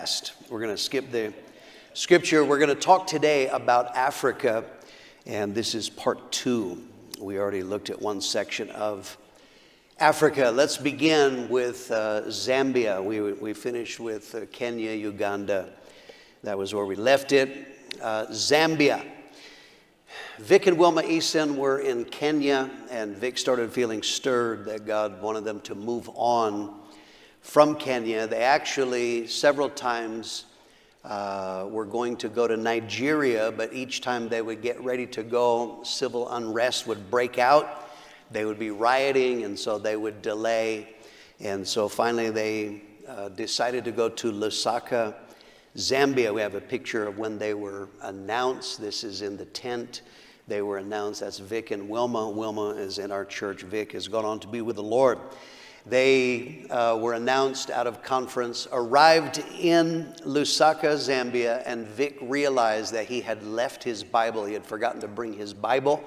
fast. We're going to skip the scripture. We're going to talk today about Africa, and this is part 2. We already looked at one section of Africa. Let's begin with Zambia. We finished with Kenya, Uganda. That was where we left it. Zambia. Vic and Wilma Eason were in Kenya, and Vic started feeling stirred that God wanted them to move on from Kenya. They actually several times were going to go to Nigeria, but each time they would get ready to go, civil unrest would break out. They would be rioting, and so they would delay. And so finally they decided to go to Lusaka, Zambia. We have a picture of when they were announced. This is in the tent. They were announced. That's Vic and Wilma. Wilma is in our church. Vic has gone on to be with the Lord. They were announced out of conference, arrived in Lusaka, Zambia, and Vic realized that he had left his Bible. He had forgotten to bring his Bible.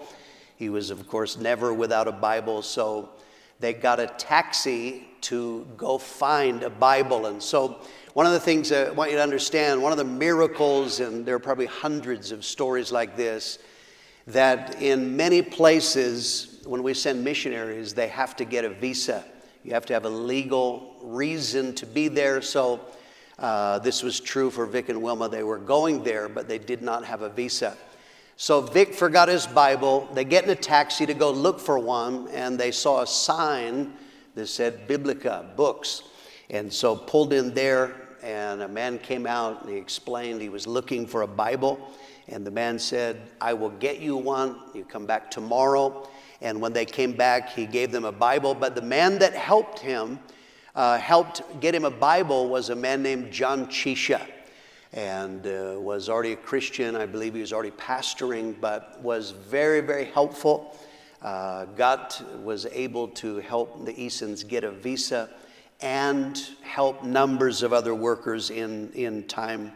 He was, of course, never without a Bible, so they got a taxi to go find a Bible. And so one of the things I want you to understand, one of the miracles, and there are probably hundreds of stories like this, that in many places, when we send missionaries, they have to get a visa. You have to have a legal reason to be there. So this was true for Vic and Wilma. They were going there, but they did not have a visa. So Vic forgot his Bible. They get in a taxi to go look for one, and they saw a sign that said Biblica, books. And so pulled in there, and a man came out, and he explained he was looking for a Bible. And the man said, I will get you one. You come back tomorrow. And when they came back, he gave them a Bible. But the man that helped him, helped get him a Bible, was a man named John Chisha. And was already a Christian. I believe he was already pastoring, but was very, very helpful. Was able to help the Easons get a visa and help numbers of other workers in time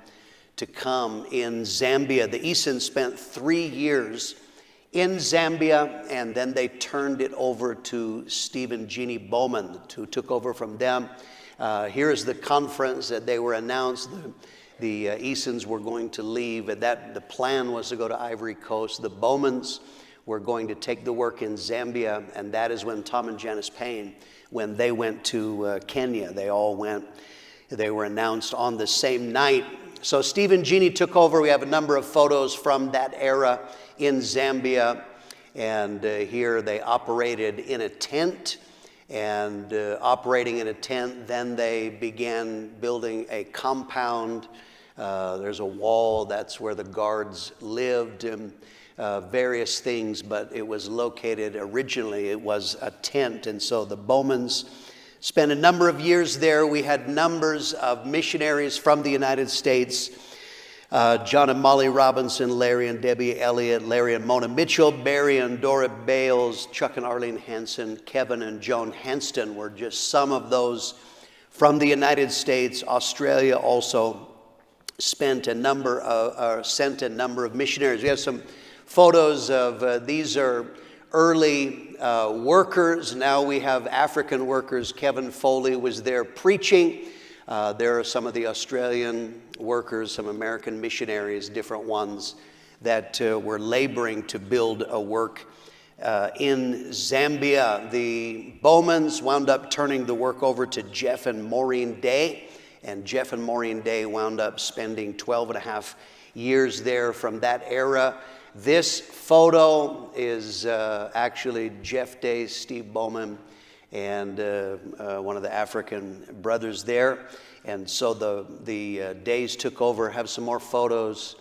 to come in Zambia. The Easons spent 3 years in Zambia, and then they turned it over to Steve and Jeannie Bowman, who took over from them. Here's the conference that they were announced. The Easons were going to leave, and the plan was to go to Ivory Coast. The Bowmans were going to take the work in Zambia, and that is when Tom and Janice Payne, when they went to Kenya, they all went. They were announced on the same night. So Steve and Jeannie took over. We have a number of photos from that era in Zambia, and here they operated in a tent. And operating in a tent, then they began building a compound. There's a wall, that's where the guards lived, and various things, but it was located, originally it was a tent. And so the Bowmans spent a number of years there. We had numbers of missionaries from the United States. John and Molly Robinson, Larry and Debbie Elliott, Larry and Mona Mitchell, Barry and Dora Bales, Chuck and Arlene Hansen, Kevin and Joan Hanston were just some of those from the United States. Australia also sent a number of missionaries. We have some photos of these are early workers. Now we have African workers. Kevin Foley was there preaching. There are some of the Australian workers, some American missionaries, different ones that were laboring to build a work in Zambia. The Bowmans wound up turning the work over to Jeff and Maureen Day, and Jeff and Maureen Day wound up spending 12 and a half years there from that era. This photo is actually Jeff Day, Steve Bowman, and one of the African brothers there. And so the Days took over. Have some more photos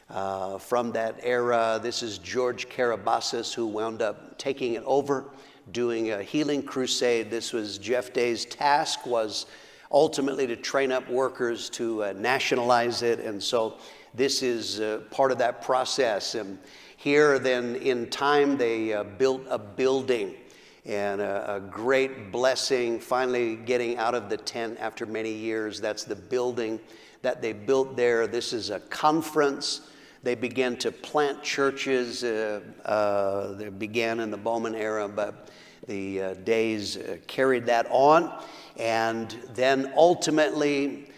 from that era. This is George Carabasas, who wound up taking it over, doing a healing crusade. This was Jeff Day's task, was ultimately to train up workers to nationalize it. And so this is part of that process. And here then in time, they built a building, and a great blessing, finally getting out of the tent after many years. That's the building that they built there. This is a conference. They began to plant churches. They began in the Bowman era, but the Days carried that on. And then ultimately,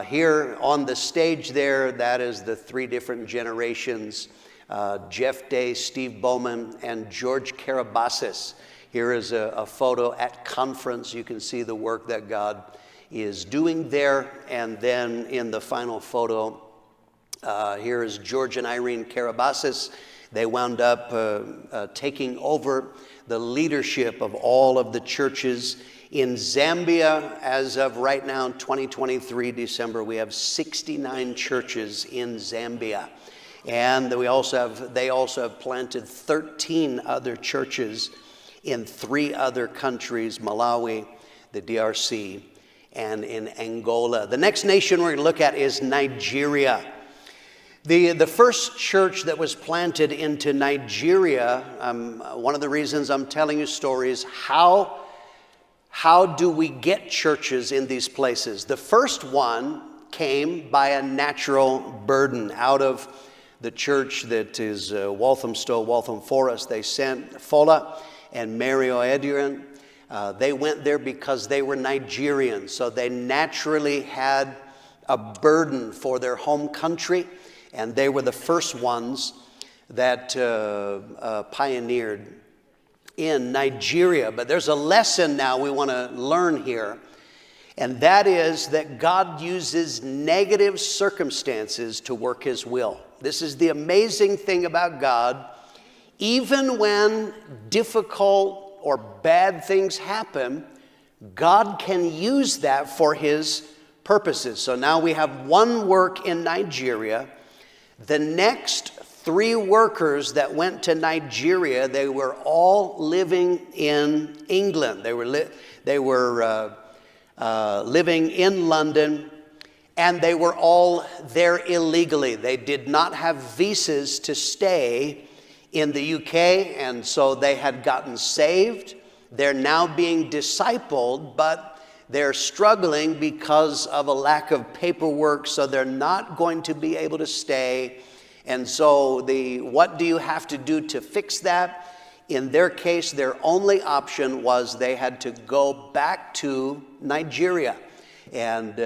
Here on the stage there, that is the three different generations, Jeff Day, Steve Bowman, and George Karabassis. Here is a photo at conference. You can see the work that God is doing there. And then in the final photo, here is George and Irene Karabassis. They wound up taking over the leadership of all of the churches in Zambia. As of right now, 2023, December, we have 69 churches in Zambia. And they also have planted 13 other churches in 3 other countries, Malawi, the DRC, and in Angola. The next nation we're going to look at is Nigeria. The first church that was planted into Nigeria, one of the reasons I'm telling you stories, how do we get churches in these places? The first one came by a natural burden. Out of the church that is Waltham Forest, they sent Fola and Mario Ediran. They went there because they were Nigerians, so they naturally had a burden for their home country, and they were the first ones that pioneered in Nigeria. But there's a lesson now we want to learn here, and that is that God uses negative circumstances to work His will. This is the amazing thing about God. Even when difficult or bad things happen, God can use that for His purposes. So now we have one work in Nigeria. The next 3 workers that went to Nigeria, they were all living in England. They were living in London, and they were all there illegally. They did not have visas to stay in the UK, and so they had gotten saved. They're now being discipled, but they're struggling because of a lack of paperwork, so they're not going to be able to stay. And so what do you have to do to fix that? In their case, their only option was they had to go back to Nigeria and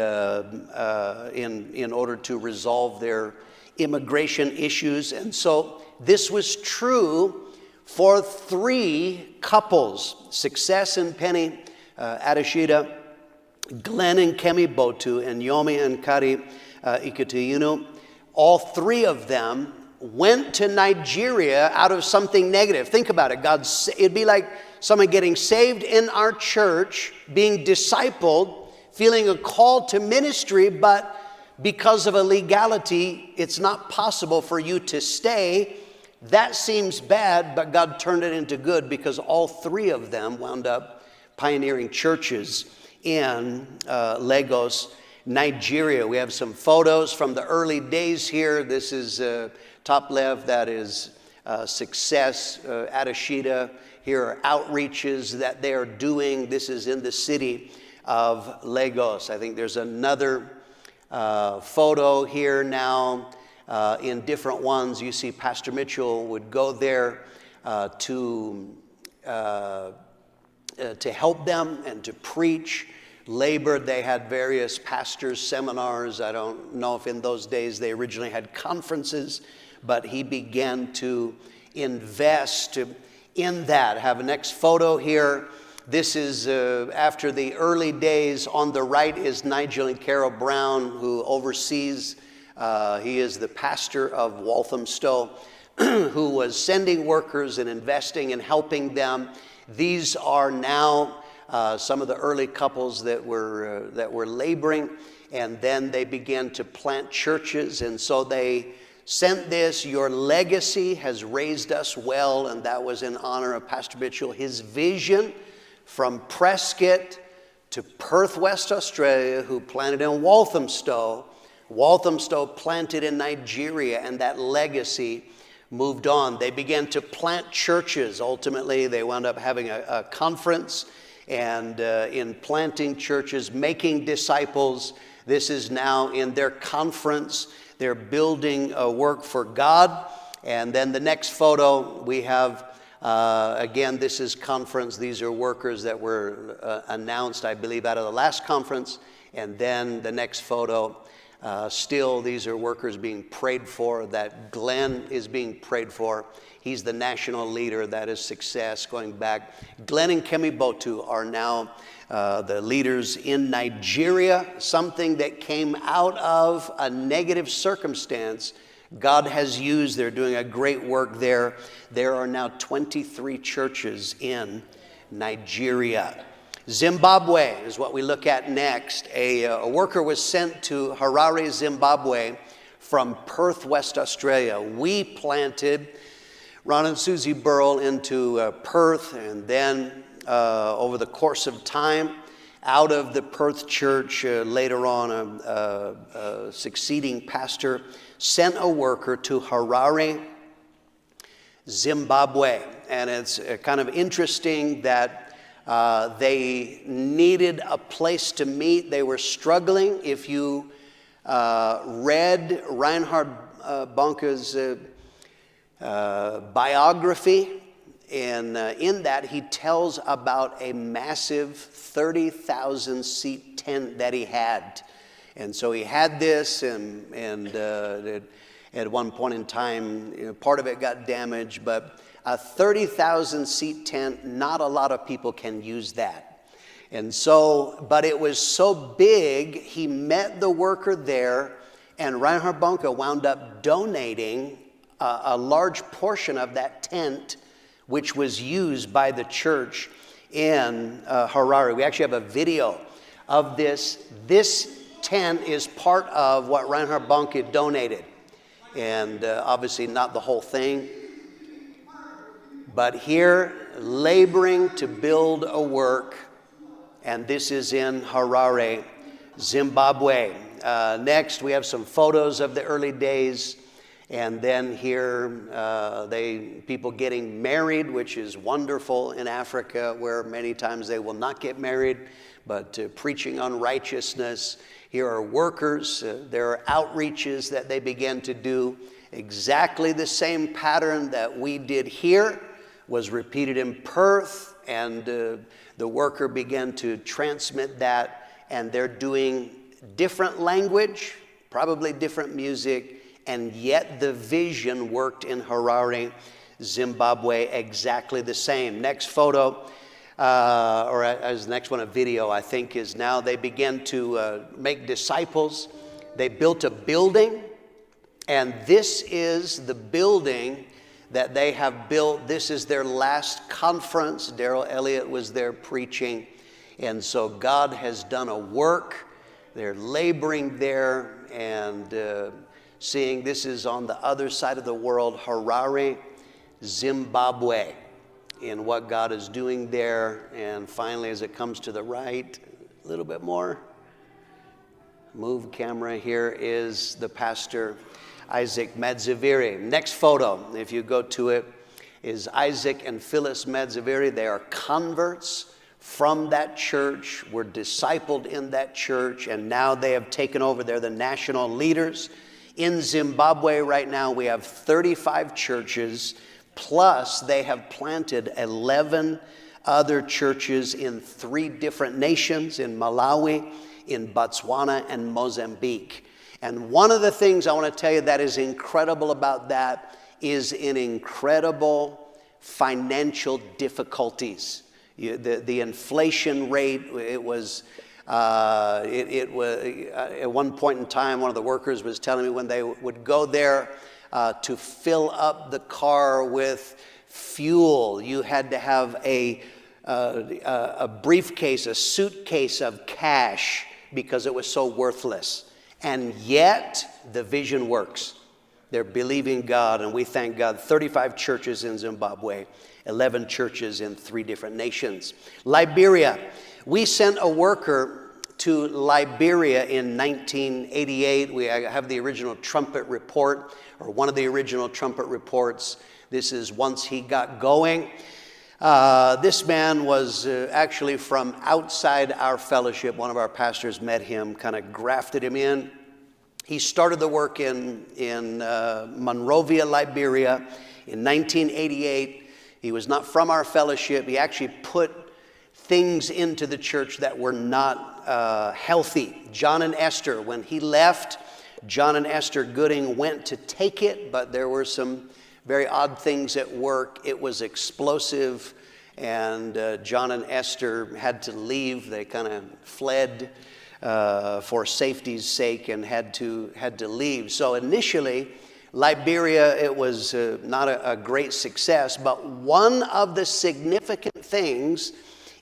in order to resolve their immigration issues. And so this was true for 3 couples, Success and Penny Adeshida, Glenn and Kemi Botu, and Yomi and Kari Iketiyunu. All 3 of them went to Nigeria out of something negative. Think about it. It'd be like someone getting saved in our church, being discipled, feeling a call to ministry, but because of a legality, it's not possible for you to stay. That seems bad, but God turned it into good because all 3 of them wound up pioneering churches in Lagos, Nigeria. We have some photos from the early days here. This is top left, that is Success, Adeshida. Here are outreaches that they are doing. This is in the city of Lagos. I think there's another photo here now in different ones. You see Pastor Mitchell would go there to help them and to preach. Labored. They had various pastors' seminars. I don't know if in those days they originally had conferences, but he began to invest in that. I have a next photo here. This is after the early days. On the right is Nigel and Carol Brown, who oversees, he is the pastor of Walthamstow, who was sending workers and investing and helping them. These are now some of the early couples that were laboring, and then they began to plant churches, and so they sent this, "Your legacy has raised us well," and that was in honor of Pastor Mitchell. His vision from Prescott to Perth, West Australia, who planted in Walthamstow planted in Nigeria, and that legacy moved on. They began to plant churches. Ultimately, they wound up having a conference, and in planting churches, making disciples. This is now in their conference. They're building a work for God. And then the next photo we have, again, this is conference. These are workers that were announced, I believe, out of the last conference And then the next photo, still these are workers being prayed for, that Glenn is being prayed for. He's the national leader. That is success going back. Glenn and Kemi Botu are now the leaders in Nigeria, something that came out of a negative circumstance. God has used, they're doing a great work there. There are now 23 churches in Nigeria. Zimbabwe is what we look at next. A worker was sent to Harare, Zimbabwe from Perth, West Australia. We planted Ron and Susie Burrell into Perth, and then over the course of time, out of the Perth church, later on a succeeding pastor sent a worker to Harare, Zimbabwe. And it's kind of interesting that they needed a place to meet. They were struggling. If you read Reinhard Bonnke's biography, and in that he tells about a massive 30,000 seat tent that he had. And so he had this, and at one point in time, part of it got damaged, but a 30,000 seat tent, not a lot of people can use that. And so, but it was so big, he met the worker there, and Reinhard Bonnke wound up donating a large portion of that tent, which was used by the church in Harare. We actually have a video of this. This tent is part of what Reinhard Bonnke donated. And obviously not the whole thing. But here, laboring to build a work. And this is in Harare, Zimbabwe. Next, we have some photos of the early days. And then here, people getting married, which is wonderful in Africa, where many times they will not get married, but preaching on righteousness. Here are workers. There are outreaches that they began to do. Exactly the same pattern that we did here was repeated in Perth, and the worker began to transmit that, and they're doing different language, probably different music, and yet the vision worked in Harare, Zimbabwe, exactly the same. Next photo, or as the next one, a video, I think, is now they began to make disciples. They built a building, and this is the building that they have built. This is their last conference. Darrell Elliott was there preaching, and so God has done a work. They're laboring there, and seeing this is on the other side of the world, Harare, Zimbabwe, in what God is doing there. And finally, as it comes to the right, a little bit more. Move camera. Here is the pastor, Isaac Madziviri. Next photo, if you go to it, is Isaac and Phyllis Madziviri. They are converts from that church, were discipled in that church, and now they have taken over. They're the national leaders. In Zimbabwe right now, we have 35 churches, plus they have planted 11 other churches in 3 different nations, in Malawi, in Botswana, and Mozambique. And one of the things I want to tell you that is incredible about that is in incredible financial difficulties. The inflation rate, it was at one point in time, one of the workers was telling me when they would go there to fill up the car with fuel, you had to have a briefcase, a suitcase of cash, because it was so worthless. And yet, the vision works. They're believing God, and we thank God. 35 churches in Zimbabwe, 11 churches in 3 different nations. Liberia. We sent a worker to Liberia in 1988. We have the original trumpet report, or one of the original trumpet reports. This is once he got going. This man was actually from outside our fellowship. One of our pastors met him, kind of grafted him in. He started the work in Monrovia, Liberia in 1988. He was not from our fellowship. He actually put things into the church that were not healthy. John and Esther, when he left, John and Esther Gooding went to take it, but there were some very odd things at work. It was explosive, and John and Esther had to leave. They kind of fled for safety's sake and had to leave. So initially, Liberia, it was not a great success, but one of the significant things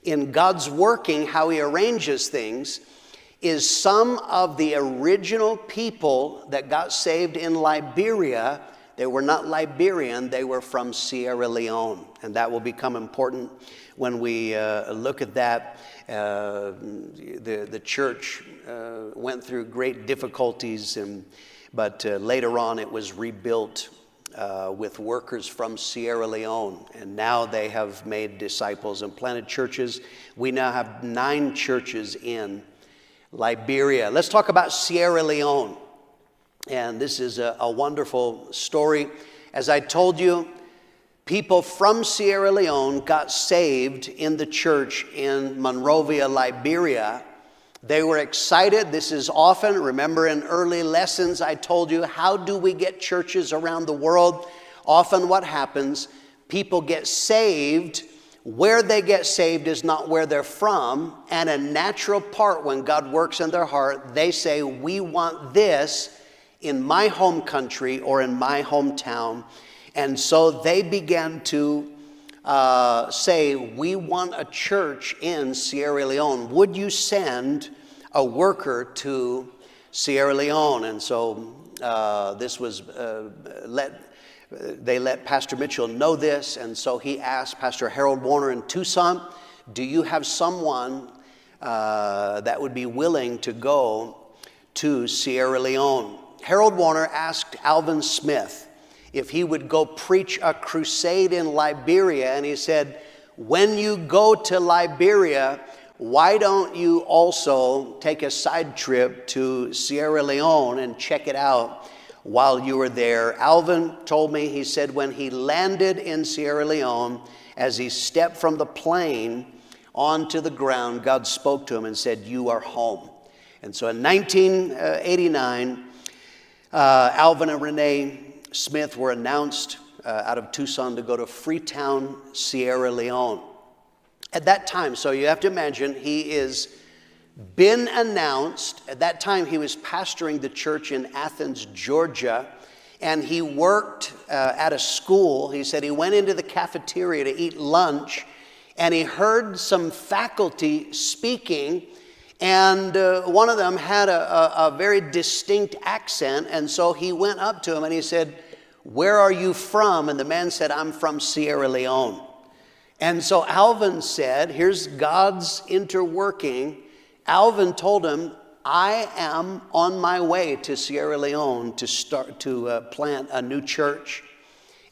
in God's working, how he arranges things, is some of the original people that got saved in Liberia, they were not Liberian, they were from Sierra Leone. And that will become important when we look at that. The church went through great difficulties, but later on it was rebuilt with workers from Sierra Leone. And now they have made disciples and planted churches. We now have 9 churches in Liberia. Let's talk about Sierra Leone. And this is a wonderful story. As I told you, people from Sierra Leone got saved in the church in Monrovia, Liberia. They were excited. This is often, remember in early lessons I told you, how do we get churches around the world? Often what happens, people get saved. Where they get saved is not where they're from. And a natural part when God works in their heart, they say, we want this in my home country or in my hometown. And so they began to say, we want a church in Sierra Leone. Would you send a worker to Sierra Leone? And so this was they let Pastor Mitchell know this. And so he asked Pastor Harold Warner in Tucson, do you have someone that would be willing to go to Sierra Leone? Harold Warner asked Alvin Smith if he would go preach a crusade in Liberia. And he said, when you go to Liberia, why don't you also take a side trip to Sierra Leone and check it out while you were there? Alvin told me, he said, when he landed in Sierra Leone, as he stepped from the plane onto the ground, God spoke to him and said, you are home. And so in 1989, Alvin and Renee Smith were announced out of Tucson to go to Freetown, Sierra Leone. At that time, so you have to imagine, he is been announced. At that time, he was pastoring the church in Athens, Georgia, and he worked at a school. He said he went into the cafeteria to eat lunch, and he heard some faculty speaking, and one of them had a very distinct accent, and so he went up to him and he said, where are you from? And the man said, I'm from Sierra Leone. And so Alvin said, here's God's interworking. Alvin told him, I am on my way to Sierra Leone to plant a new church.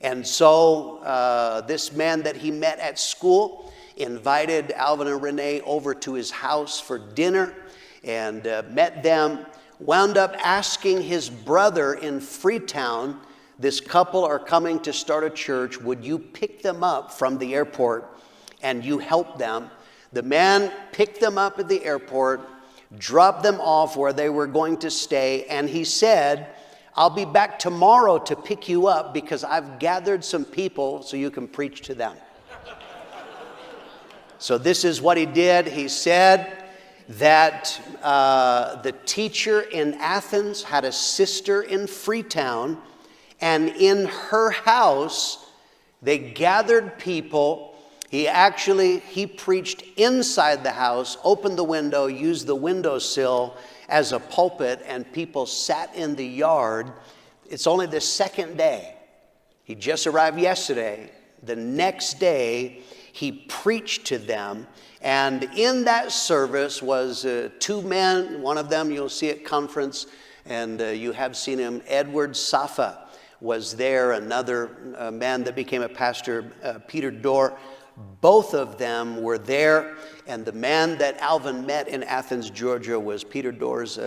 And so this man that he met at school invited Alvin and Renee over to his house for dinner and met them, wound up asking his brother in Freetown, this couple are coming to start a church, would you pick them up from the airport and you help them? The man picked them up at the airport, dropped them off where they were going to stay, and he said, I'll be back tomorrow to pick you up because I've gathered some people so you can preach to them. So this is what he did. He said that the teacher in Athens had a sister in Freetown, and in her house, they gathered people. He preached inside the house, opened the window, used the windowsill as a pulpit, and people sat in the yard. It's only the second day. He just arrived yesterday. The next day, he preached to them. And in that service was 2 men. One of them you'll see at conference, and you have seen him, Edward Safa was there, another man that became a pastor, Peter Dorr. Both of them were there, and the man that Alvin met in Athens, Georgia was Peter Dorr's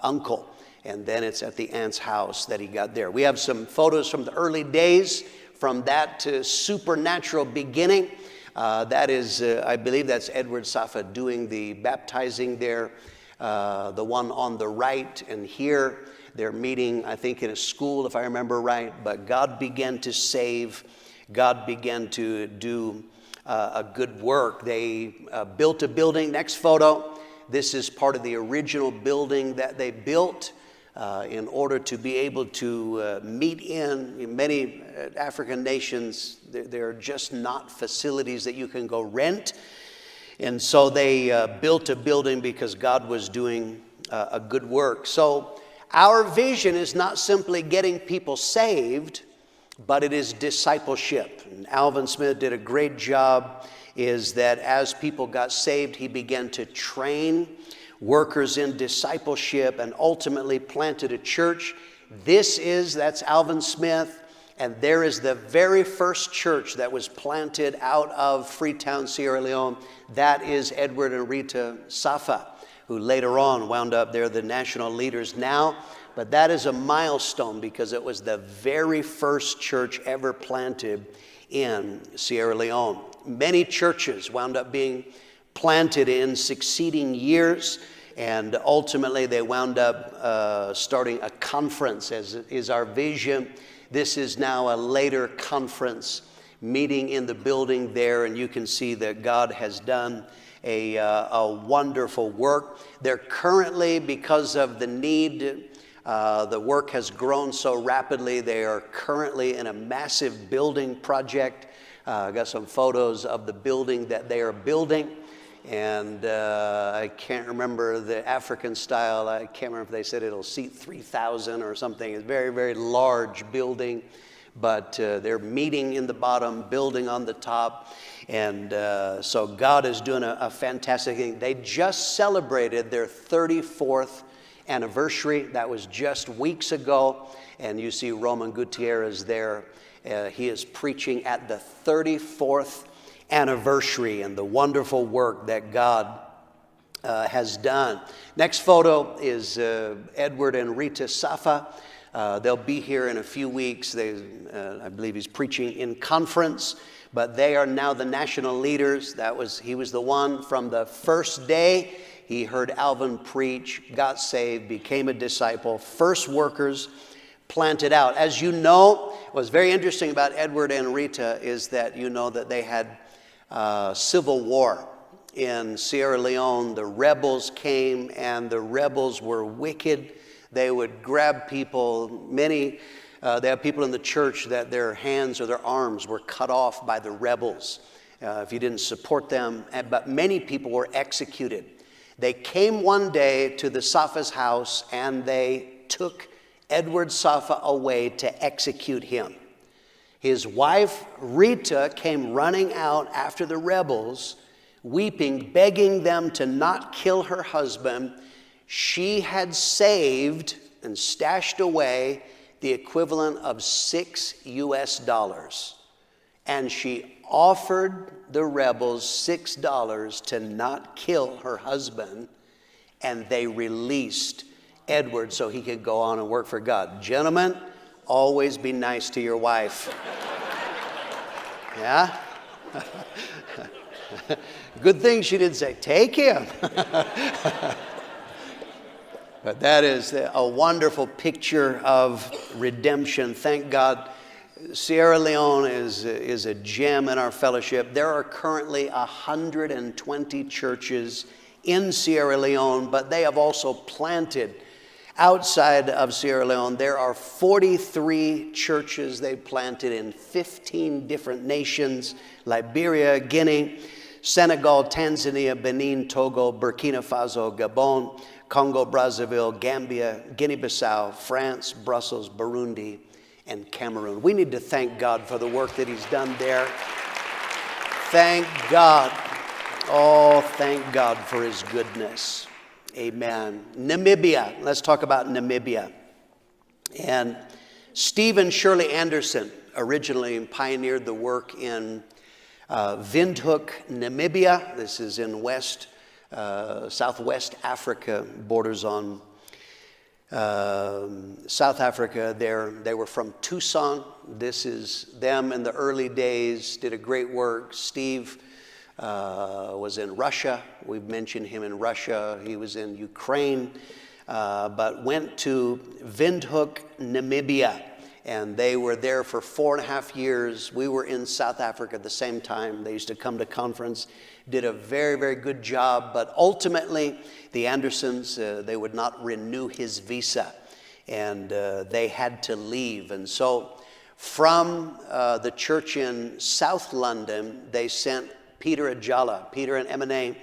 uncle, and then it's at the aunt's house that he got there. We have some photos from the early days from that supernatural beginning That is, I believe that's Edward Safa doing the baptizing there. The one on the right, and here they're meeting, I think, in a school, if I remember right. But God began to save. God began to do a good work. They built a building. Next photo. This is part of the original building that they built in order to be able to meet in many African nations. There are just not facilities that you can go rent. And so they built a building because God was doing a good work. So our vision is not simply getting people saved, but it is discipleship. And Alvin Smith did a great job, is that as people got saved, he began to train workers in discipleship and ultimately planted a church. That's Alvin Smith. And there is the very first church that was planted out of Freetown, Sierra Leone. That is Edward and Rita Safa, who later on wound up, they're the national leaders now. But that is a milestone because it was the very first church ever planted in Sierra Leone. Many churches wound up being planted in succeeding years, and ultimately they wound up starting a conference, as is our vision. This is now a later conference meeting in the building there, and you can see that God has done a wonderful work. They're currently, because of the need, the work has grown so rapidly, they are currently in a massive building project. I got some photos of the building that they are building. And I can't remember the African style. I can't remember if they said it'll seat 3,000 or something. It's a very, very large building. But they're meeting in the bottom, building on the top. And so God is doing a fantastic thing. They just celebrated their 34th anniversary. That was just weeks ago. And you see Roman Gutierrez there. He is preaching at the 34th anniversary and the wonderful work that God has done. Next photo is Edward and Rita Safa. They'll be here in a few weeks. I believe he's preaching in conference, but they are now the national leaders. He was the one from the first day. He heard Alvin preach, got saved, became a disciple, first workers planted out. As you know, what's very interesting about Edward and Rita is that you know that they had civil war in Sierra Leone. The rebels came, and the rebels were wicked. They would grab people. They have people in the church that their hands or their arms were cut off by the rebels if you didn't support them. But many people were executed. They came one day to the Safa's house, and they took Edward Safa away to execute him. His wife, Rita, came running out after the rebels, weeping, begging them to not kill her husband. She had saved and stashed away the equivalent of $6. And she offered the rebels $6 to not kill her husband, and they released Edward so he could go on and work for God. Gentlemen, always be nice to your wife. Yeah? Good thing she didn't say, take him. But that is a wonderful picture of redemption. Thank God. Sierra Leone is a gem in our fellowship. There are currently 120 churches in Sierra Leone, but they have also planted outside of Sierra Leone. There are 43 churches they planted in 15 different nations: Liberia, Guinea, Senegal, Tanzania, Benin, Togo, Burkina Faso, Gabon, Congo, Brazzaville, Gambia, Guinea-Bissau, France, Brussels, Burundi, and Cameroon. We need to thank God for the work that he's done there. Thank God. Oh, thank God for his goodness. Amen. Namibia. Let's talk about Namibia. And Steve and Shirley Anderson originally pioneered the work in Windhoek, Namibia. This is in southwest Africa, borders on South Africa. They were from Tucson. This is them in the early days, did a great work. Steve was in Russia. We've mentioned him in Russia. He was in Ukraine, but went to Windhoek, Namibia, and they were there for 4.5 years. We were in South Africa at the same time. They used to come to conference, did a very, very good job, but ultimately the Andersons, they would not renew his visa, and they had to leave. And so from the church in South London, they sent Peter Ajala, Peter and Emine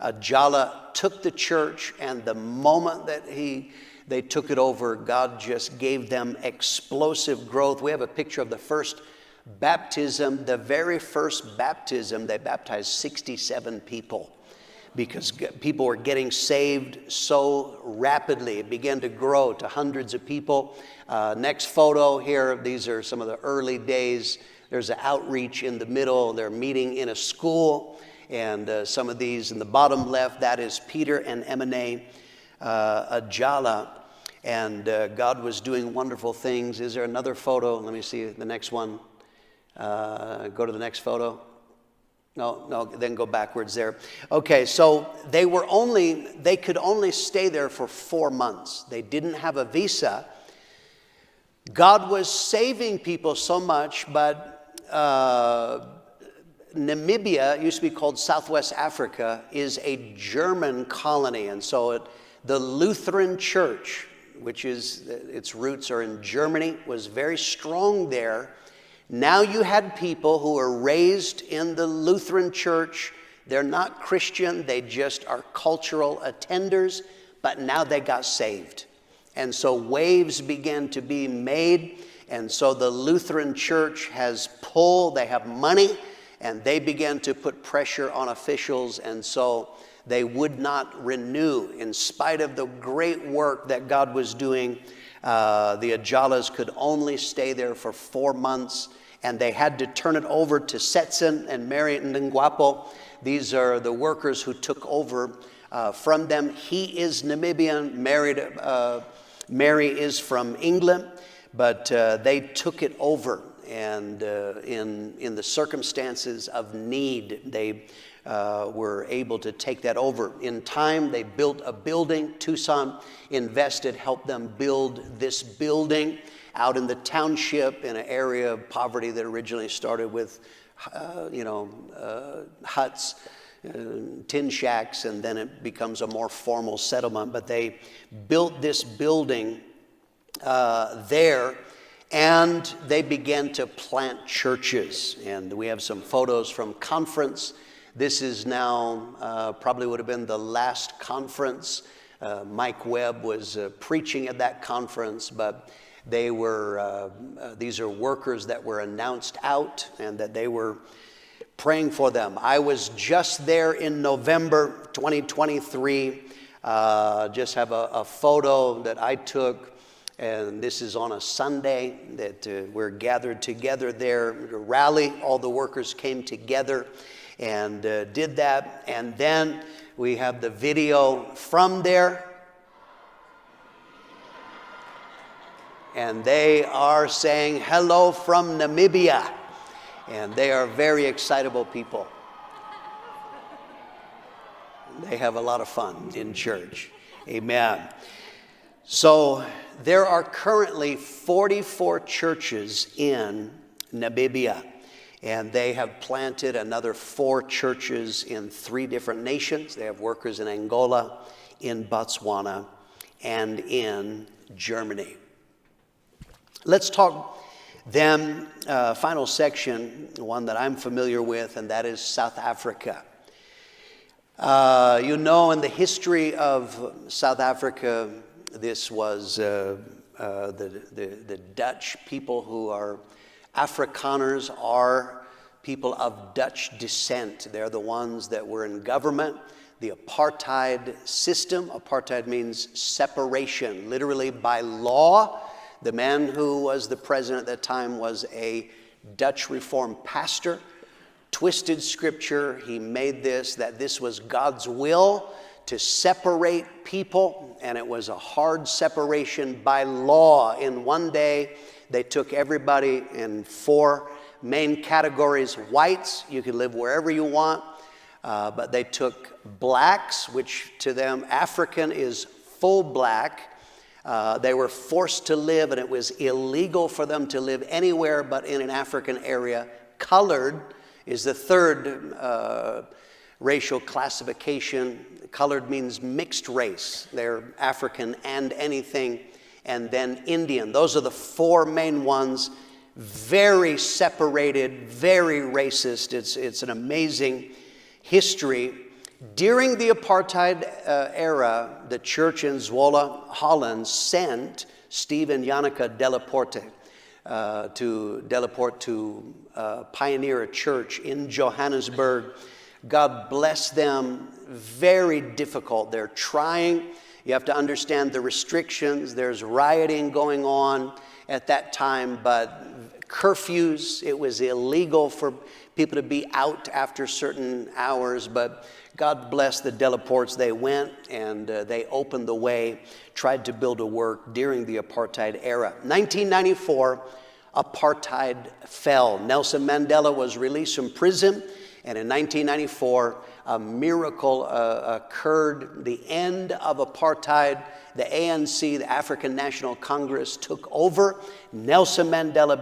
Ajala took the church, and the moment that they took it over, God just gave them explosive growth. We have a picture of the first baptism. The very first baptism, they baptized 67 people because people were getting saved so rapidly. It began to grow to hundreds of people. Next photo here, these are some of the early days. There's an outreach in the middle. They're meeting in a school. And some of these in the bottom left, that is Peter and Emine Ajala. And God was doing wonderful things. Is there another photo? Let me see the next one. Go to the next photo. No, then go backwards there. Okay, so they could only stay there for 4 months. They didn't have a visa. God was saving people so much, but Namibia, used to be called Southwest Africa, is a German colony. And so the Lutheran Church, which is, its roots are in Germany, was very strong there. Now you had people who were raised in the Lutheran Church. They're not Christian, they just are cultural attenders, but now they got saved. And so waves began to be made, and so the Lutheran Church has pull, they have money, and they began to put pressure on officials, and so they would not renew. In spite of the great work that God was doing, the Ajalas could only stay there for 4 months, and they had to turn it over to Setson and Mary Ngwapo. These are the workers who took over from them. He is Namibian, Mary is from England, but they took it over, and in the circumstances of need, they were able to take that over. In time, they built a building. Tucson invested, helped them build this building out in the township in an area of poverty that originally started with, huts, tin shacks, and then it becomes a more formal settlement. But they built this building there, and they began to plant churches. And we have some photos from conference. This is now probably would have been the last conference. Mike Webb was preaching at that conference, but they were, these are workers that were announced out and that they were praying for them. I was just there in November 2023. Just have a photo that I took, and this is on a Sunday that we're gathered together there to rally. All the workers came together and did that. And then we have the video from there. And they are saying hello from Namibia. And they are very excitable people. They have a lot of fun in church. Amen. So there are currently 44 churches in Namibia. And they have planted another 4 churches in 3 different nations. They have workers in Angola, in Botswana, and in Germany. Let's talk then, final section, one that I'm familiar with, and that is South Africa. In the history of South Africa, this was the Dutch people who are Afrikaners are people of Dutch descent. They're the ones that were in government. The apartheid system, apartheid means separation, literally by law. The man who was the president at that time was a Dutch Reformed pastor, twisted scripture. He made that this was God's will to separate people, and it was a hard separation by law. In one day, they took everybody in 4 main categories. Whites, you could live wherever you want, but they took blacks, which to them, African is full black. They were forced to live, and it was illegal for them to live anywhere but in an African area. Colored is the third racial classification. Colored means mixed race. They're African and anything. And then Indian. Those are the 4 main ones. Very separated, very racist. It's an amazing history. During the apartheid era, the church in Zwolle, Holland, sent Steve and Janneke Delaporte to pioneer a church in Johannesburg. God bless them. Very difficult. They're trying. You have to understand the restrictions. There's rioting going on at that time, but curfews. It was illegal for people to be out after certain hours, but God bless the Delaportes. They went and they opened the way, tried to build a work during the apartheid era. 1994, apartheid fell. Nelson Mandela was released from prison, and in 1994, a miracle occurred. The end of apartheid. The ANC, the African National Congress, took over. Nelson Mandela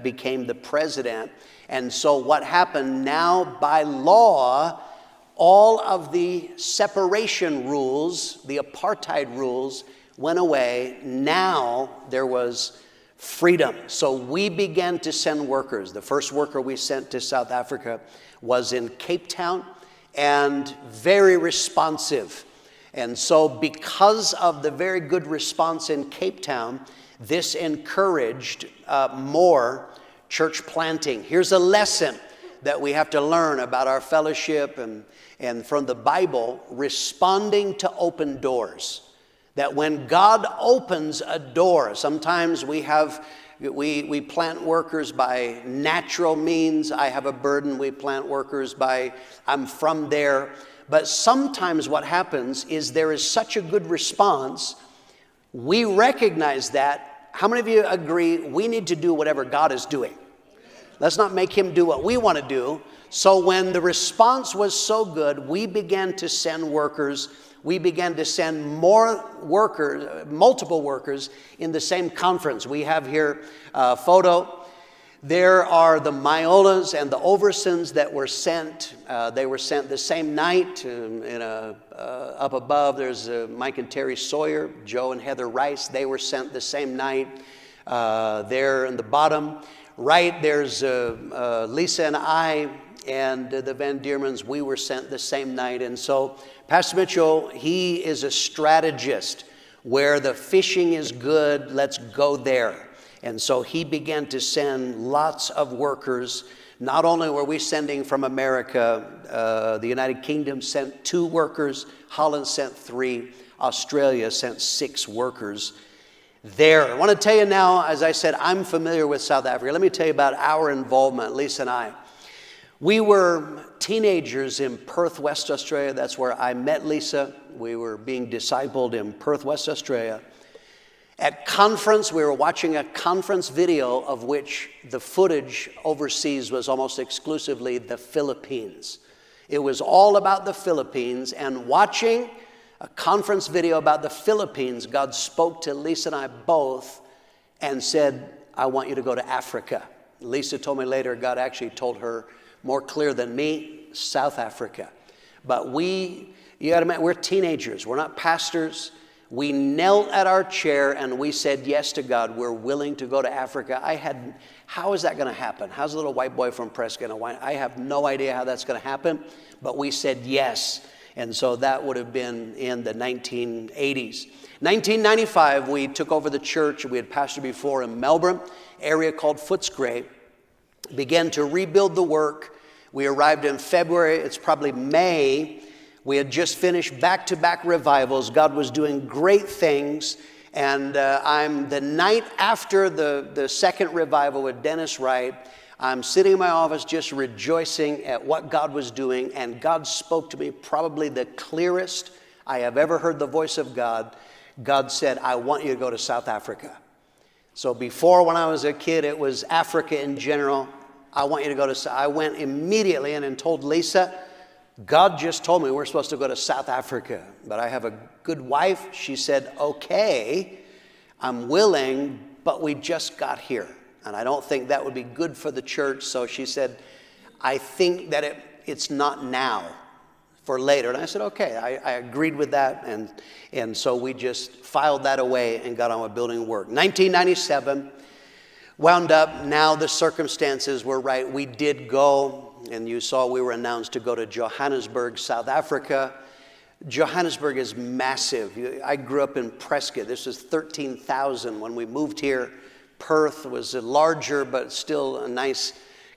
became the president. And so what happened now, by law, all of the separation rules, the apartheid rules, went away. Now there was freedom. So we began to send workers. The first worker we sent to South Africa was in Cape Town, and very responsive. And so because of the very good response in Cape Town, this encouraged more church planting. Here's a lesson that we have to learn about our fellowship and from the Bible: responding to open doors. That when God opens a door, sometimes we plant workers by natural means. I have a burden. We plant workers by, I'm from there. But sometimes what happens is there is such a good response. We recognize that. How many of you agree we need to do whatever God is doing? Let's not make him do what we want to do. So when the response was so good, we began to send workers. We began to send more workers, multiple workers in the same conference. We have here a photo. There are the Myolas and the Oversons that were sent. They were sent the same night. Up above, there's Mike and Terry Sawyer, Joe and Heather Rice. They were sent the same night. There in the bottom right, there's Lisa and I and the Van Diermans. We were sent the same night. And so Pastor Mitchell, he is a strategist. Where the fishing is good, let's go there. And so he began to send lots of workers. Not only were we sending from America, the United Kingdom sent 2 workers, Holland sent 3, Australia sent 6 workers there. I want to tell you now, as I said, I'm familiar with South Africa. Let me tell you about our involvement, Lisa and I. We were teenagers in Perth, West Australia. That's where I met Lisa. We were being discipled in Perth, West Australia. At conference, we were watching a conference video of which the footage overseas was almost exclusively the Philippines. It was all about the Philippines, and watching a conference video about the Philippines, God spoke to Lisa and I both and said, I want you to go to Africa. Lisa told me later God actually told her more clear than me, South Africa. But you got to admit, we're teenagers. We're not pastors. We knelt at our chair and we said yes to God. We're willing to go to Africa. How is that going to happen? How's a little white boy from Prescott? I have no idea how that's going to happen, but we said yes. And so that would have been in the 1980s. 1995, we took over the church. We had pastored before in Melbourne, area called Footscray. Began to rebuild the work. We arrived in February. It's probably May. We had just finished back-to-back revivals. God was doing great things. And I'm the night after the second revival with Dennis Wright, I'm sitting in my office just rejoicing at what God was doing. And God spoke to me probably the clearest I have ever heard the voice of God, God said, I want you to go to South Africa. So before, when I was a kid, it was Africa in general. I want you to go to, I went immediately in and told Lisa, God just told me we're supposed to go to South Africa, but I have a good wife. She said, okay, I'm willing, but we just got here. And I don't think that would be good for the church. So she said, I think that it's not now, for later. And I said, okay, I agreed with that. And so we just filed that away and got on with building work. 1997, wound up, now the circumstances were right. We did go, and you saw we were announced to go to Johannesburg, South Africa. Johannesburg is massive. I grew up in Prescott. This was 13,000 when we moved here. Perth was larger, but still a nice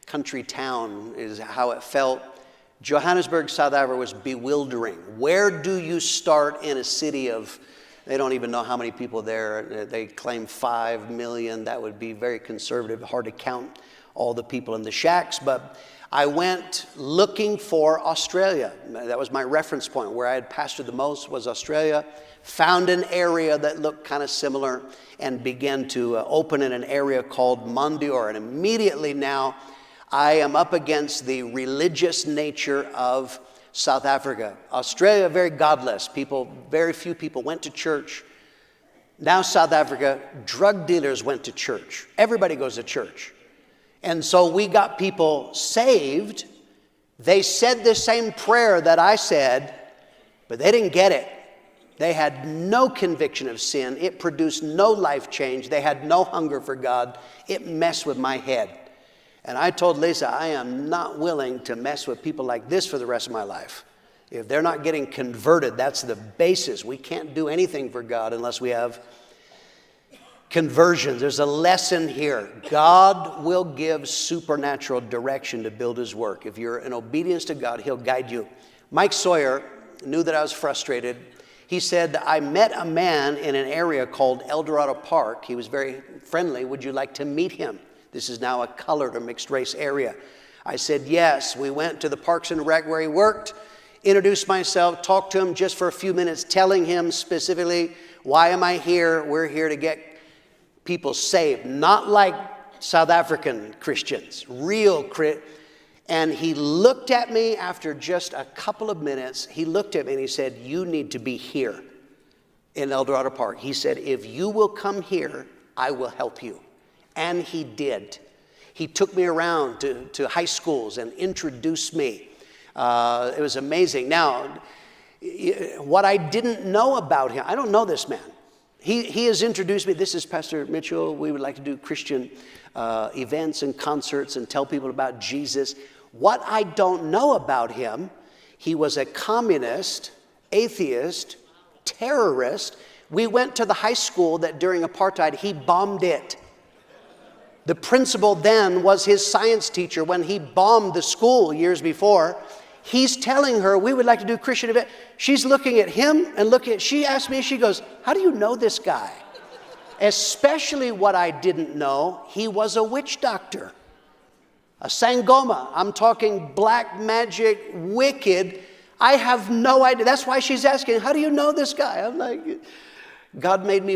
country town is how it felt. Johannesburg, South Africa was bewildering. Where do you start in a city of, they don't even know how many people there. They claim 5 million. That would be very conservative, hard to count all the people in the shacks. But I went looking for Australia. That was my reference point. Where I had pastored the most was Australia. Found an area that looked kind of similar and began to open in an area called Mondior. And immediately now, I am up against the religious nature of South Africa. Australia, very godless. Very few people went to church. Now South Africa, drug dealers went to church. Everybody goes to church. And so we got people saved. They said the same prayer that I said, but they didn't get it. They had no conviction of sin. It produced no life change. They had no hunger for God. It messed with my head. And I told Lisa, I am not willing to mess with people like this for the rest of my life. If they're not getting converted, that's the basis. We can't do anything for God unless we have conversions. There's a lesson here. God will give supernatural direction to build his work. If you're in obedience to God, he'll guide you. Mike Sawyer knew that I was frustrated. He said, I met a man in an area called El Dorado Park. He was very friendly. Would you like to meet him? This is now a colored or mixed race area. I said, yes. We went to the Parks and Rec where he worked, introduced myself, talked to him just for a few minutes, telling him specifically, why am I here? We're here to get people saved, not like South African Christians, real Christians. And he looked at me after just a couple of minutes. He looked at me and he said, you need to be here in El Dorado Park. He said, if you will come here, I will help you. And he did. He took me around to high schools and introduced me. It was amazing. Now, what I didn't know about him, I don't know this man. He has introduced me. This is Pastor Mitchell. We would like to do Christian events and concerts and tell people about Jesus. What I don't know about him, he was a communist, atheist, terrorist. We went to the high school that during apartheid, he bombed it. The principal then was his science teacher when he bombed the school years before. He's telling her, we would like to do Christian event. She's looking at him and she asked me, she goes, how do you know this guy? Especially what I didn't know, he was a witch doctor. A Sangoma. I'm talking black magic, wicked. I have no idea. That's why she's asking, how do you know this guy? I'm like, God made me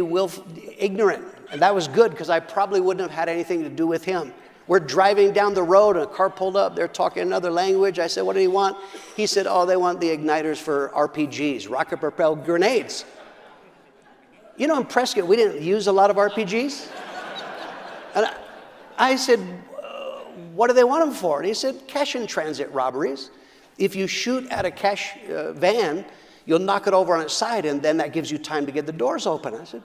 ignorant. And that was good because I probably wouldn't have had anything to do with him. We're driving down the road and a car pulled up. They're talking another language. I said, what do you want? He said, oh, they want the igniters for RPGs, rocket propelled grenades. You know, in Prescott, we didn't use a lot of RPGs. And I said, what do they want them for? And he said, cash in transit robberies. If you shoot at a cash van, you'll knock it over on its side, and then that gives you time to get the doors open. I said,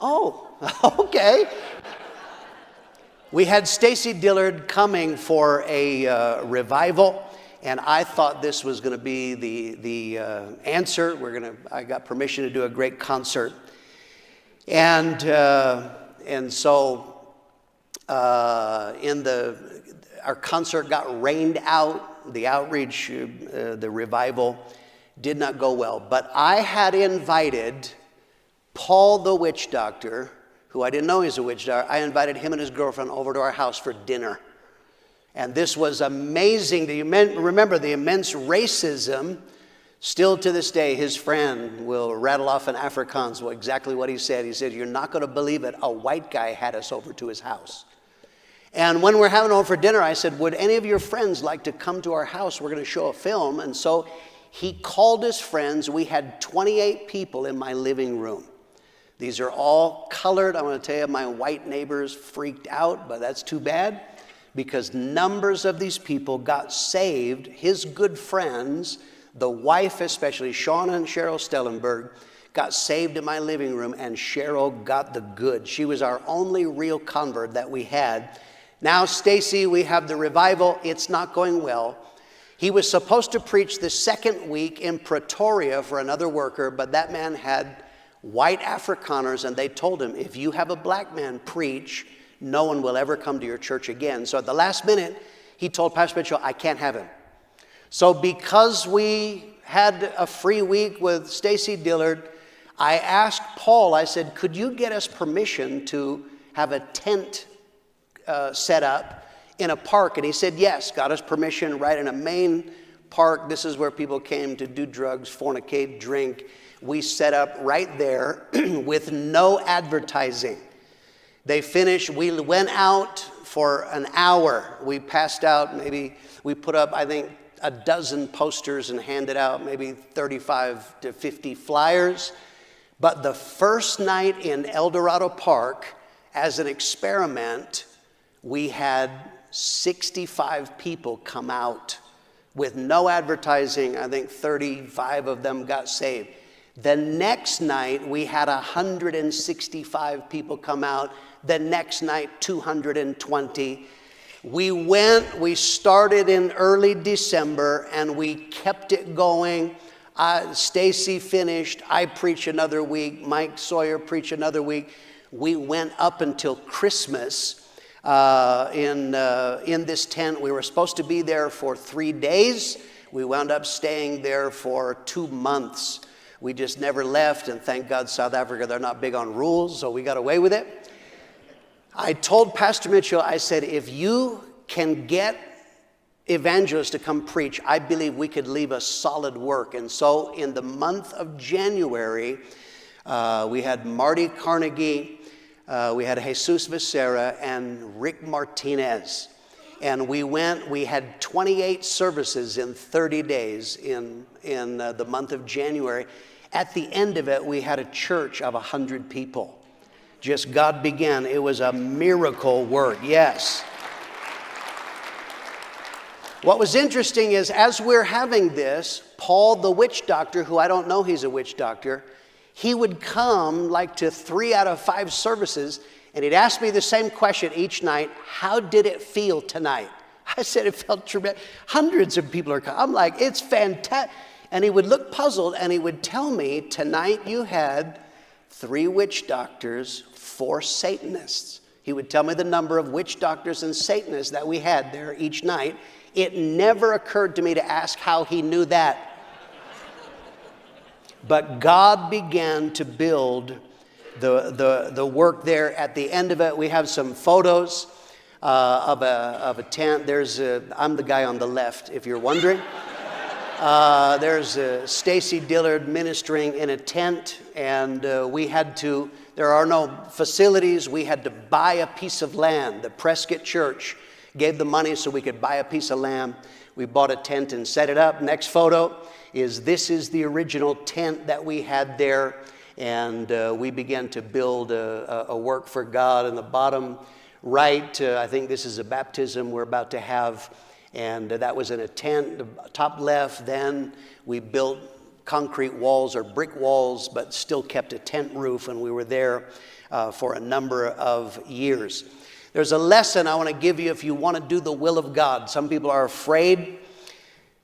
oh, okay. We had Stacy Dillard coming for a revival, and I thought this was going to be the answer. I got permission to do a great concert, and so our concert got rained out. The outreach, the revival, did not go well. But I had invited Paul the witch doctor, who I didn't know he was a witch doctor. I invited him and his girlfriend over to our house for dinner. And this was amazing. Remember the immense racism Still to this day, his friend will rattle off in Afrikaans exactly what he said. He said, "You're not going to believe it. A white guy had us over to his house." And when we're having over for dinner, I said, "Would any of your friends like to come to our house? We're going to show a film." And so he called his friends. We had 28 people in my living room. These are all colored. I'm going to tell you, my white neighbors freaked out, but that's too bad, because numbers of these people got saved. His good friends, the wife especially, Shauna and Cheryl Stellenberg, got saved in my living room, and Cheryl got the good. She was our only real convert that we had. Now, Stacy, we have the revival. It's not going well. He was supposed to preach the second week in Pretoria for another worker, but that man had white Afrikaners, and they told him, "If you have a black man preach, no one will ever come to your church again." So at the last minute, he told Pastor Mitchell, "I can't have him." So because we had a free week with Stacy Dillard, I asked Paul, I said, "Could you get us permission to have a tent set up in a park?" And he said yes. Got us permission right in a main park. This is where people came to do drugs, fornicate, drink. We set up right there with no advertising. They finished. We went out for an hour. We passed out, maybe we put up, I think, a dozen posters and handed out maybe 35 to 50 flyers. But the first night in El Dorado Park, as an experiment, we had 65 people come out with no advertising. I think 35 of them got saved. The next night, we had 165 people come out. The next night, 220. We started in early December, and we kept it going. Stacy finished. I preached another week. Mike Sawyer preached another week. We went up until Christmas in this tent. We were supposed to be there for 3 days. We wound up staying there for 2 months. We just never left, and thank God South Africa, they're not big on rules, so we got away with it. I told Pastor Mitchell, I said, "If you can get evangelists to come preach, I believe we could leave a solid work." And so in the month of January, we had Marty Carnegie, we had Jesus Becerra, and Rick Martinez. And we had 28 services in 30 days in the month of January. At the end of it, we had a church of 100 people. Just God began. It was a miracle work, yes. What was interesting is, as we're having this, Paul, the witch doctor, who I don't know he's a witch doctor, he would come like to 3 out of 5 services, and he'd ask me the same question each night: "How did it feel tonight?" I said, "It felt tremendous. Hundreds of people are coming." I'm like, "It's fantastic." And he would look puzzled, and he would tell me, "Tonight you had 3 witch doctors, 4 Satanists." He would tell me the number of witch doctors and Satanists that we had there each night. It never occurred to me to ask how he knew that. But God began to build the work there. At the end of it, we have some photos of a tent. I'm the guy on the left, if you're wondering. There's Stacy Dillard ministering in a tent, and there are no facilities. We had to buy a piece of land. The Prescott Church gave the money so we could buy a piece of land. We bought a tent and set it up. Next photo is the original tent that we had there, and we began to build a work for God. In the bottom right, I think this is a baptism we're about to have, and that was in a tent. The top left, then we built concrete walls or brick walls, but still kept a tent roof, and we were there for a number of years. There's a lesson I want to give you if you want to do the will of God. Some people are afraid.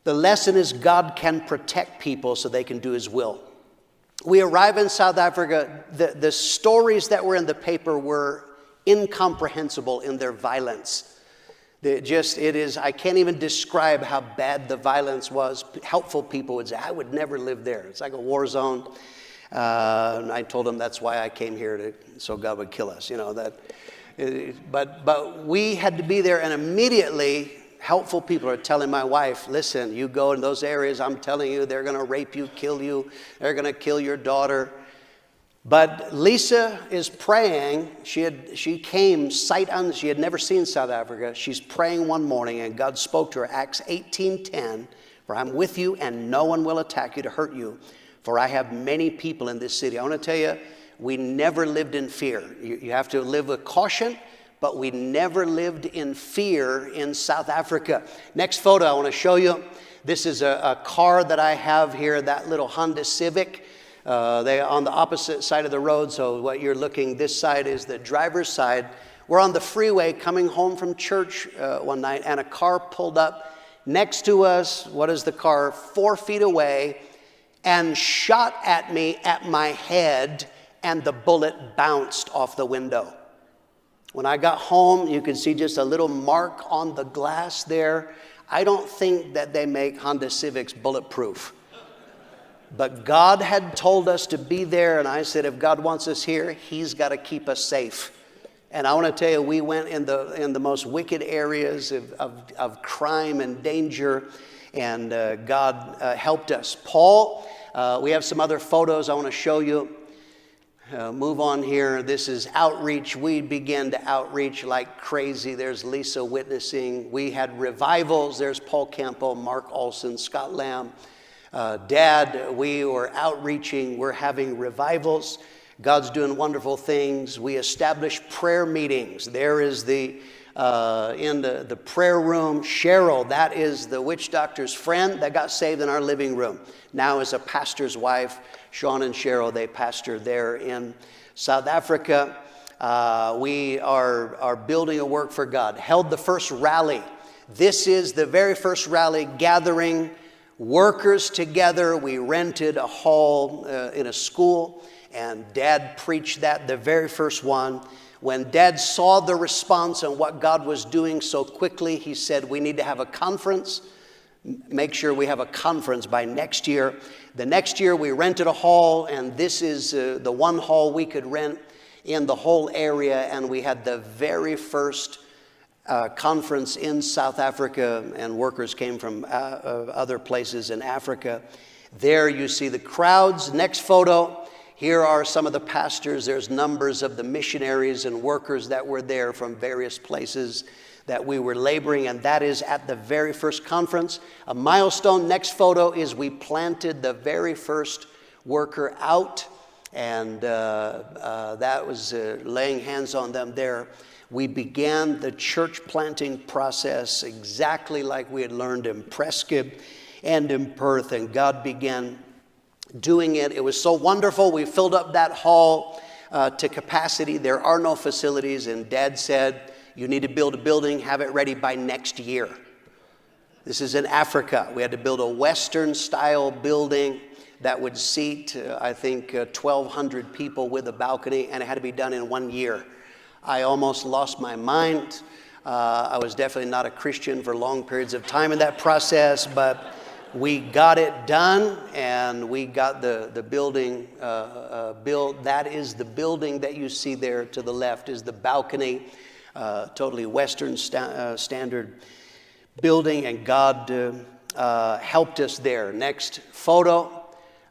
The lesson is God can protect people so they can do His will. We arrive in South Africa. The stories that were in the paper were incomprehensible in their violence. I can't even describe how bad the violence was. Helpful people would say, "I would never live there. It's like a war zone." And I told them that's why I came here, so God would kill us. But we had to be there, and immediately helpful people are telling my wife, listen, you go in those areas, I'm telling you, they're going to rape you, kill you, they're going to kill your daughter. But Lisa is praying. She came sight unseen. She had never seen South Africa. She's praying one morning, and God spoke to her, Acts 18:10, for I'm with you, and no one will attack you to hurt you, for I have many people in this city. I want to tell you, we never lived in fear. You have to live with caution, but we never lived in fear in South Africa. Next photo I want to show you. This is a car that I have here, that little Honda Civic. They're on the opposite side of the road, so what you're looking, this side is the driver's side. We're on the freeway coming home from church one night, and a car pulled up next to us. What is the car? 4 feet away, and shot at me at my head, and the bullet bounced off the window. When I got home, you can see just a little mark on the glass there. I don't think that they make Honda Civics bulletproof. But God had told us to be there, and I said, if God wants us here, He's got to keep us safe. And I want to tell you, we went in the most wicked areas of crime and danger, and God helped us. Paul, we have some other photos I want to show you. Move on here. This is outreach. We began to outreach like crazy. There's Lisa witnessing. We had revivals. There's Paul Campbell, Mark Olson, Scott Lamb. Dad, we were outreaching, we're having revivals. God's doing wonderful things. We established prayer meetings. There is in the prayer room, Cheryl, that is the witch doctor's friend that got saved in our living room. Now is a pastor's wife. Sean and Cheryl, they pastor there in South Africa. We are building a work for God. Held the first rally. This is the very first rally gathering workers together. We rented a hall in a school, and Dad preached that, the very first one. When Dad saw the response and what God was doing so quickly, he said, we need to have a conference. Make sure we have a conference by next year. The next year we rented a hall, and this is the one hall we could rent in the whole area, and we had the very first conference in South Africa, and workers came from other places in Africa. There you see the crowds. Next photo. Here are some of the pastors. There's numbers of the missionaries and workers that were there from various places that we were laboring, and that is at the very first conference. A milestone. Next photo is we planted the very first worker out, and that was laying hands on them there. We began the church planting process exactly like we had learned in Prescott and in Perth, and God began doing it. It was so wonderful. We filled up that hall to capacity. There are no facilities, and Dad said, you need to build a building, have it ready by next year. This is in Africa. We had to build a Western-style building that would seat, I think, 1,200 people with a balcony, and it had to be done in 1 year. I almost lost my mind. I was definitely not a Christian for long periods of time in that process, but we got it done, and we got the building built. That is the building that you see there to the left is the balcony, totally Western standard building, and God helped us there. Next photo.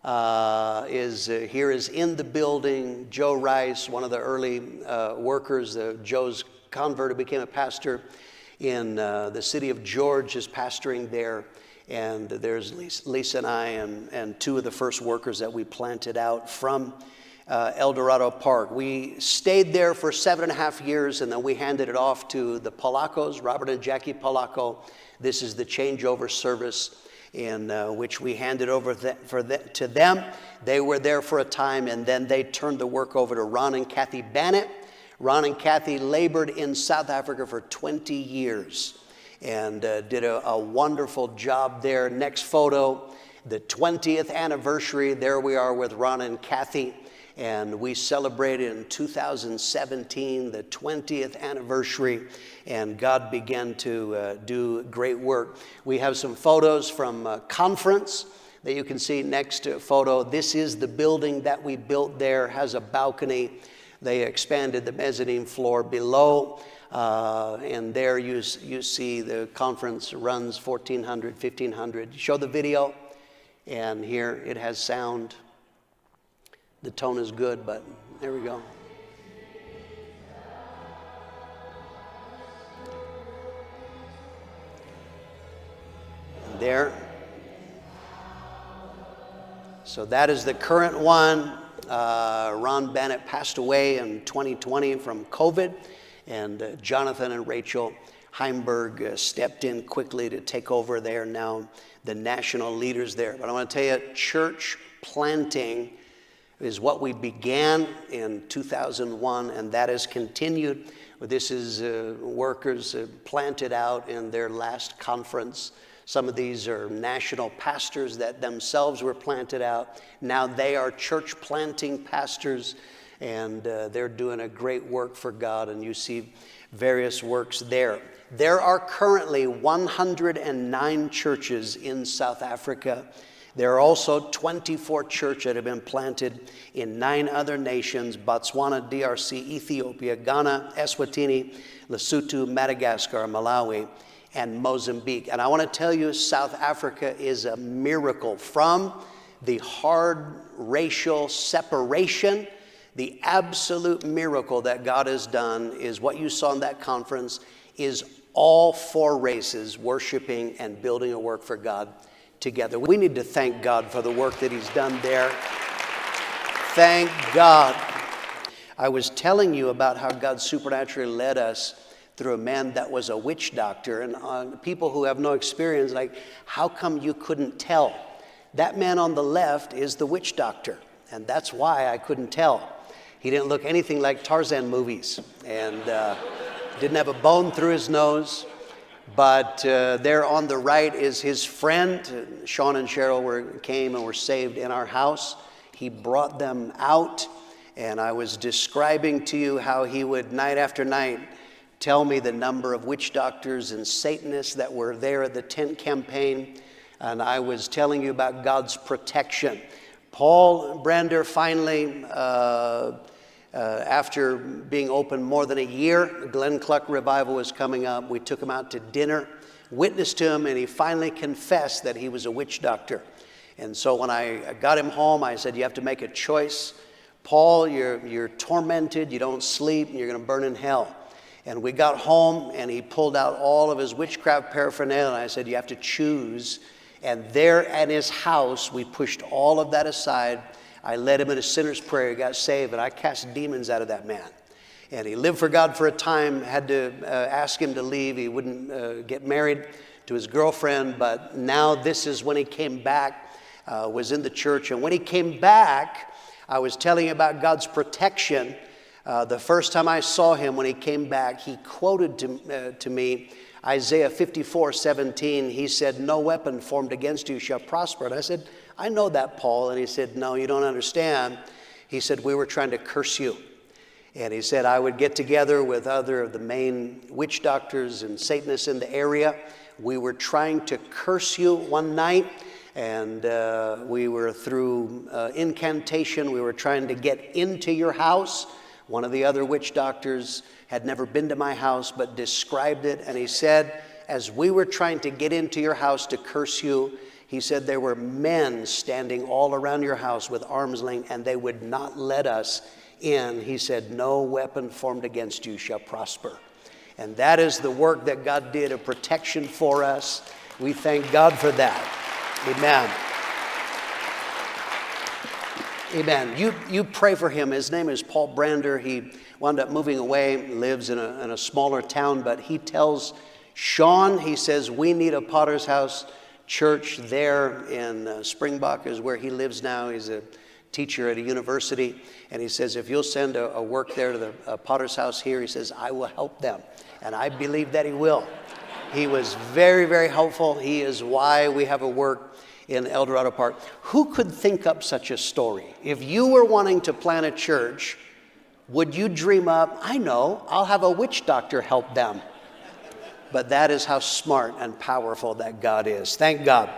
Here is in the building, Joe Rice, one of the early workers. Joe's convert, who became a pastor in the city of George, is pastoring there. And there's Lisa and I and two of the first workers that we planted out from El Dorado Park. We stayed there for 7.5 years, and then we handed it off to the Polacos, Robert and Jackie Polaco. This is the changeover service in which we handed over to them. They were there for a time, and then they turned the work over to Ron and Kathy Bannett. Ron and Kathy labored in South Africa for 20 years and did a wonderful job there. Next photo, the 20th anniversary. There we are with Ron and Kathy, and we celebrated in 2017 the 20th anniversary, and God began to do great work. We have some photos from a conference that you can see. Next photo. This is the building that we built there, has a balcony. They expanded the mezzanine floor below. And there you see the conference runs 1,400, 1,500. Show the video, and here it has sound. The tone is good, but there we go. And there. So that is the current one. Ron Bannett passed away in 2020 from COVID, and Jonathan and Rachel Heimberg stepped in quickly to take over there. Now the national leaders there. But I want to tell you, church planting is what we began in 2001, and that has continued. This is workers planted out in their last conference. Some of these are national pastors that themselves were planted out. Now they are church planting pastors, and they're doing a great work for God, and you see various works there. There are currently 109 churches in South Africa. There are also 24 churches that have been planted in 9 other nations: Botswana, DRC, Ethiopia, Ghana, Eswatini, Lesotho, Madagascar, Malawi, and Mozambique. And I want to tell you, South Africa is a miracle. From the hard racial separation, the absolute miracle that God has done is what you saw in that conference is all 4 races worshiping and building a work for God together. We need to thank God for the work that he's done there. Thank God. I was telling you about how God supernaturally led us through a man that was a witch doctor, and people who have no experience, like, how come you couldn't tell? That man on the left is the witch doctor, and that's why I couldn't tell. He didn't look anything like Tarzan movies, and didn't have a bone through his nose. But there on the right is his friend. Sean and Cheryl came and were saved in our house. He brought them out, and I was describing to you how he would, night after night, tell me the number of witch doctors and Satanists that were there at the tent campaign, and I was telling you about God's protection. Paul Brander finally, after being open more than a year, Glenn Cluck revival was coming up. We took him out to dinner, witnessed to him, and he finally confessed that he was a witch doctor. And so when I got him home, I said, you have to make a choice. Paul, you're tormented, you don't sleep, and you're going to burn in hell. And we got home, and he pulled out all of his witchcraft paraphernalia, and I said, you have to choose. And there at his house, we pushed all of that aside. I led him in a sinner's prayer. He got saved, and I cast demons out of that man. And he lived for God for a time, had to ask him to leave. He wouldn't get married to his girlfriend, but now this is when he came back, was in the church. And when he came back, I was telling you about God's protection. The first time I saw him, when he came back, he quoted to me Isaiah 54:17. He said, no weapon formed against you shall prosper. And I said, I know that, Paul. And he said, no, you don't understand. He said, we were trying to curse you. And he said, I would get together with other of the main witch doctors and Satanists in the area. We were trying to curse you one night, and we were through incantation. We were trying to get into your house. One of the other witch doctors had never been to my house, but described it. And he said, as we were trying to get into your house to curse you, he said there were men standing all around your house with arms length, and they would not let us in. He said, no weapon formed against you shall prosper. And that is the work that God did of protection for us. We thank God for that. Amen. Amen. You pray for him. His name is Paul Brander. He wound up moving away, lives in a smaller town, but he tells Sean, he says, we need a Potter's House church there in Springbok is where he lives now. He's a teacher at a university. And he says, if you'll send a work there to the Potter's House here, he says, I will help them. And I believe that he will. He was very, very helpful. He is why we have a work in El Dorado Park. Who could think up such a story? If you were wanting to plant a church, would you dream up, I know, I'll have a witch doctor help them. But that is how smart and powerful that God is. Thank God.